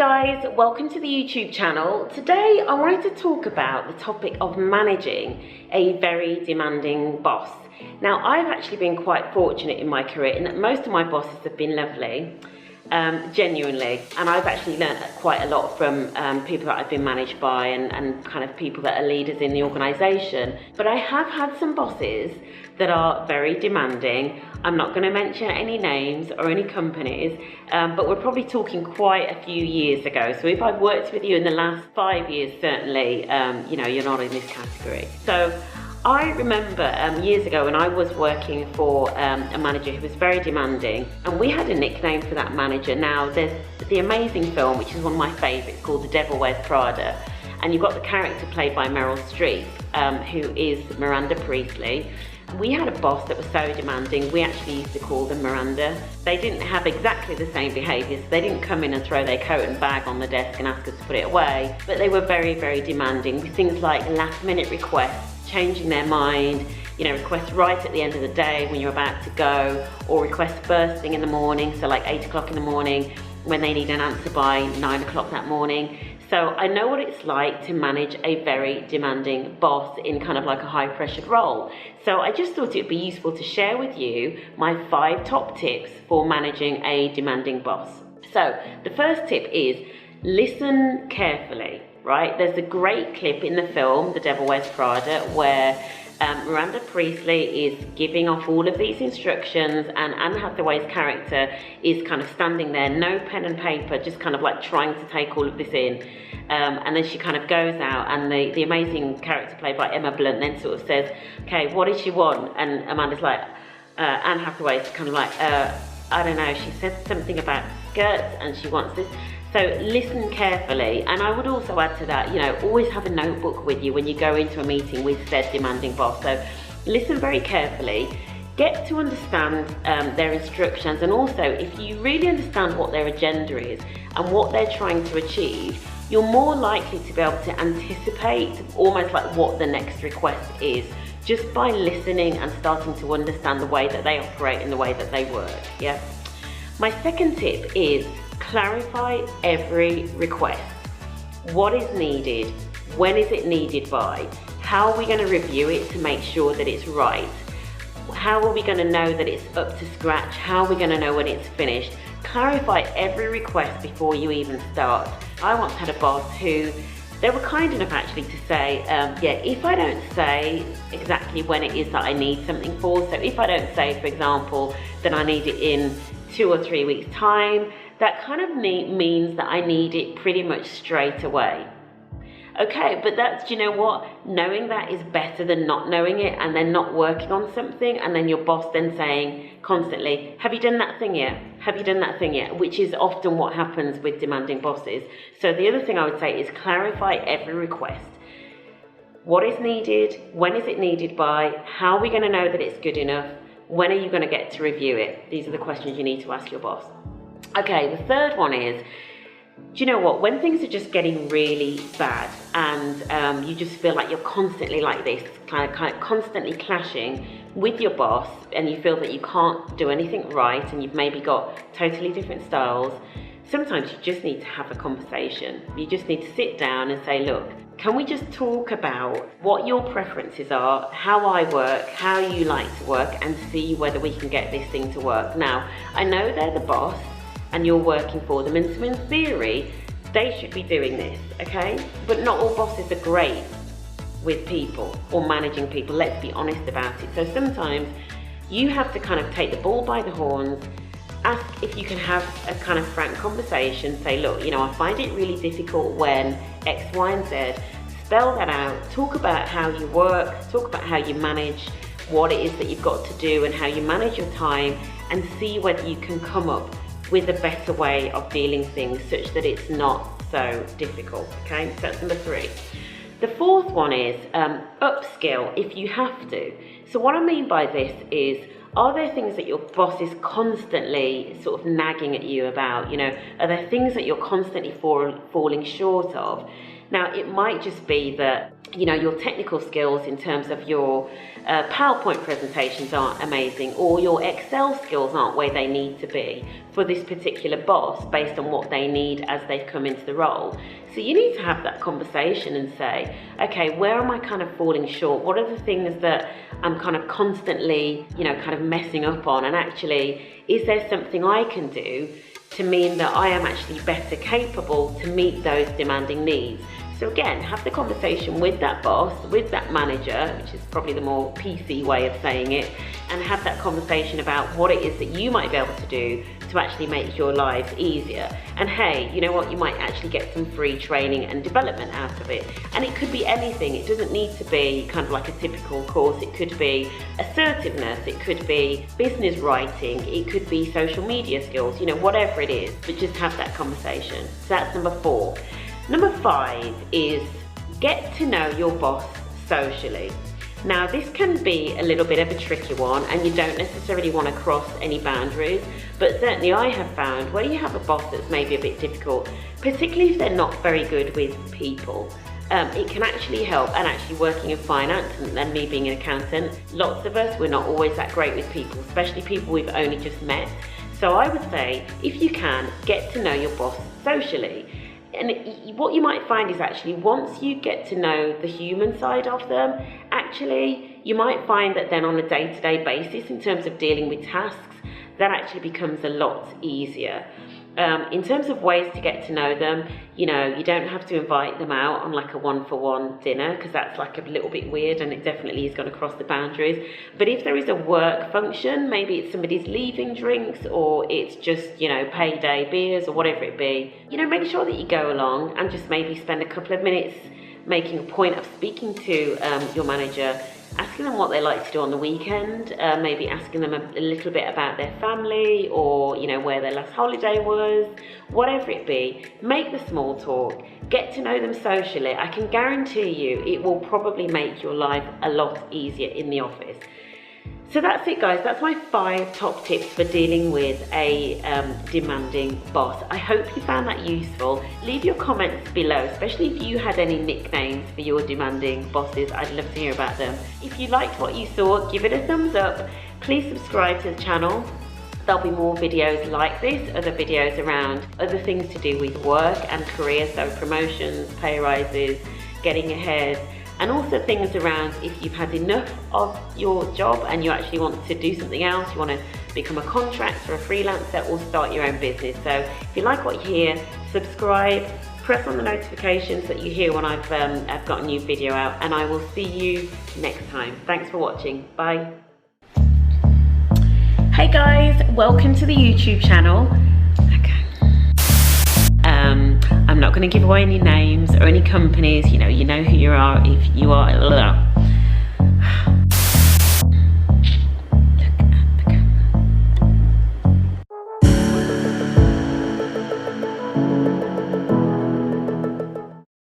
guys, welcome to the YouTube channel. Today I wanted to talk about the topic of managing a very demanding boss. Now, I've actually been quite fortunate in my career in that most of my bosses have been lovely, genuinely, and I've actually learned quite a lot from people that I've been managed by and kind of people that are leaders in the organisation. But I have had some bosses that are very demanding. I'm not going to mention any names or any companies, but we're probably talking quite a few years ago. So if I've worked with you in the last 5 years, certainly, you know, you're not in this category. So I remember years ago when I was working for a manager who was very demanding, and we had a nickname for that manager. Now, there's the amazing film, which is one of my favourites, called The Devil Wears Prada, and you've got the character played by Meryl Streep, who is Miranda Priestley. We had a boss that was so demanding, we actually used to call them Miranda. They didn't have exactly the same behaviours. They didn't come in and throw their coat and bag on the desk and ask us to put it away, but they were very, very demanding with things like last-minute requests, changing their mind, you know, requests right at the end of the day when you're about to go, or requests first thing in the morning, so like 8 o'clock in the morning when they need an answer by 9 o'clock that morning. So I know what it's like to manage a very demanding boss in kind of like a high pressured role. So I just thought it'd be useful to share with you my 5 top tips for managing a demanding boss. So the first tip is listen carefully, right? There's a great clip in the film, The Devil Wears Prada, where Miranda Priestley is giving off all of these instructions, and Anne Hathaway's character is kind of standing there, no pen and paper, just kind of like trying to take all of this in. And then she kind of goes out, and the amazing character played by Emma Blunt then sort of says, okay, what does she want? And Amanda's like, Anne Hathaway's kind of like, I don't know, she said something about skirts and she wants this. So listen carefully, and I would also add to that, you know, always have a notebook with you when you go into a meeting with said demanding boss. So listen very carefully, get to understand their instructions, and also if you really understand what their agenda is and what they're trying to achieve, you're more likely to be able to anticipate almost like what the next request is, just by listening and starting to understand the way that they operate and the way that they work, yeah? My second tip is clarify every request. What is needed? When is it needed by? How are we going to review it to make sure that it's right? How are we going to know that it's up to scratch? How are we going to know when it's finished? Clarify every request before you even start. I once had a boss who, they were kind enough actually to say, yeah, if I don't say exactly when it is that I need something for, so if I don't say, for example, that I need it in 2 or 3 weeks' time, that kind of means that I need it pretty much straight away. Okay, but that's, you know what? Knowing that is better than not knowing it and then not working on something, and then your boss then saying constantly, have you done that thing yet? Have you done that thing yet? Which is often what happens with demanding bosses. So the other thing I would say is clarify every request. What is needed? When is it needed by? How are we going to know that it's good enough? When are you going to get to review it? These are the questions you need to ask your boss. Okay, the third one is, do you know what, when things are just getting really bad and you just feel like you're constantly like this, kind of constantly clashing with your boss, and you feel that you can't do anything right and you've maybe got totally different styles, sometimes you just need to have a conversation. You just need to sit down and say, look, can we just talk about what your preferences are, how I work, how you like to work, and see whether we can get this thing to work. Now, I know they're the boss and you're working for them, and so in theory, they should be doing this, okay? But not all bosses are great with people or managing people, let's be honest about it. So sometimes you have to kind of take the bull by the horns, ask if you can have a kind of frank conversation, say, look, you know, I find it really difficult when X, Y, and Z. Spell that out, talk about how you work, talk about how you manage what it is that you've got to do and how you manage your time, and see whether you can come up with a better way of dealing things such that it's not so difficult, okay? So that's number 3. The fourth one is upskill if you have to. So what I mean by this is, are there things that your boss is constantly sort of nagging at you about? You know, are there things that you're constantly falling short of? Now, it might just be that, you know, your technical skills in terms of your PowerPoint presentations aren't amazing, or your Excel skills aren't where they need to be for this particular boss based on what they need as they've come into the role. So you need to have that conversation and say, okay, where am I kind of falling short? What are the things that I'm kind of constantly, you know, kind of messing up on? And actually, is there something I can do to mean that I am actually better capable to meet those demanding needs? So again, have the conversation with that boss, with that manager, which is probably the more PC way of saying it, and have that conversation about what it is that you might be able to do to actually make your lives easier. And hey, you know what, you might actually get some free training and development out of it. And it could be anything. It doesn't need to be kind of like a typical course. It could be assertiveness, it could be business writing, it could be social media skills, you know, whatever it is, but just have that conversation. So that's number 4. Number 5 is get to know your boss socially. Now, this can be a little bit of a tricky one, and you don't necessarily want to cross any boundaries, but certainly I have found where you have a boss that's maybe a bit difficult, particularly if they're not very good with people, it can actually help. And actually working in finance, and me being an accountant, lots of us, we're not always that great with people, especially people we've only just met. So I would say, if you can, get to know your boss socially. And what you might find is actually once you get to know the human side of them, actually you might find that then on a day-to-day basis in terms of dealing with tasks, that actually becomes a lot easier. In terms of ways to get to know them, you know, you don't have to invite them out on like a one-for-one dinner, because that's like a little bit weird and it definitely is going to cross the boundaries. But if there is a work function, maybe it's somebody's leaving drinks, or it's just, you know, payday beers or whatever it be, you know, make sure that you go along and just maybe spend a couple of minutes making a point of speaking to your manager, asking them what they like to do on the weekend, maybe asking them a little bit about their family, or, you know, where their last holiday was, whatever it be. Make the small talk, get to know them socially. I can guarantee you it will probably make your life a lot easier in the office. So that's it, guys. That's my 5 top tips for dealing with a demanding boss. I hope you found that useful. Leave your comments below, especially if you had any nicknames for your demanding bosses. I'd love to hear about them. If you liked what you saw, give it a thumbs up. Please subscribe to the channel. There'll be more videos like this, other videos around other things to do with work and career, so promotions, pay rises, getting ahead, and also things around if you've had enough of your job and you actually want to do something else, you want to become a contractor, a freelancer, or start your own business. So if you like what you hear, subscribe, press on the notifications so that you hear when I've got a new video out, and I will see you next time. Thanks for watching. Bye. Hey guys, welcome to the YouTube channel. I'm not going to give away any names or any companies. You know who you are if you are.